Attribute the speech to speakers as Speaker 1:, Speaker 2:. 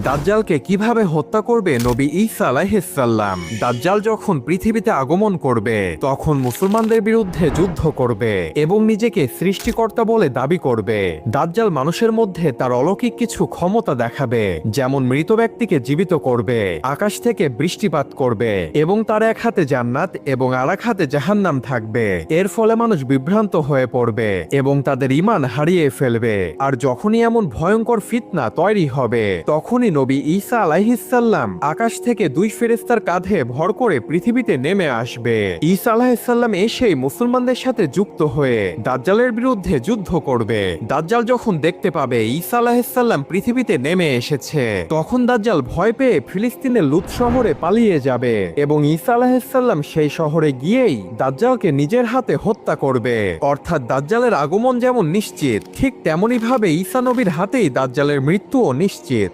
Speaker 1: দাজ্জালকে কিভাবে হত্যা করবে নবী ঈসা আলাইহিস সালাম। দাজ্জাল যখন পৃথিবীতে আগমন করবে তখন মুসলমানদের বিরুদ্ধে যুদ্ধ করবে এবং নিজেকে সৃষ্টিকর্তা বলে দাবি করবে। দাজ্জাল মানুষের মধ্যে তার অলৌকিক কিছু ক্ষমতা দেখাবে, যেমন মৃত ব্যক্তিকে জীবিত করবে, আকাশ থেকে বৃষ্টিপাত করবে এবং তার এক হাতে জান্নাত এবং আরেক হাতে জাহান্নাম থাকবে। এর ফলে মানুষ বিভ্রান্ত হয়ে পড়বে এবং তাদের ঈমান হারিয়ে ফেলবে। আর যখনই এমন ভয়ঙ্কর ফিতনা তৈরি হবে তখনই নবী ঈসা আলাইহিস সালাম আকাশ থেকে দুই ফেরেশতার কাঁধে ভর করে পৃথিবীতে নেমে আসবে। ঈসা আলাইহিস সালাম এসেই মুসলমানদের সাথে যুক্ত হয়ে দাজ্জালের বিরুদ্ধে যুদ্ধ করবে। দাজ্জাল যখন দেখতে পাবে ঈসা আলাইহিস সালাম পৃথিবীতে নেমে এসেছে তখন দাজ্জাল ভয় পেয়ে ফিলিস্তিনের লুত শহরে পালিয়ে যাবে এবং ঈসা আলাইহিস সালাম সেই শহরে গিয়েই দাজ্জালকে নিজের হাতে হত্যা করবে। অর্থাৎ দাজ্জালের আগমন যেমন নিশ্চিত, ঠিক তেমনি ভাবে ঈসা নবীর হাতেই দাজ্জালের মৃত্যুও নিশ্চিত।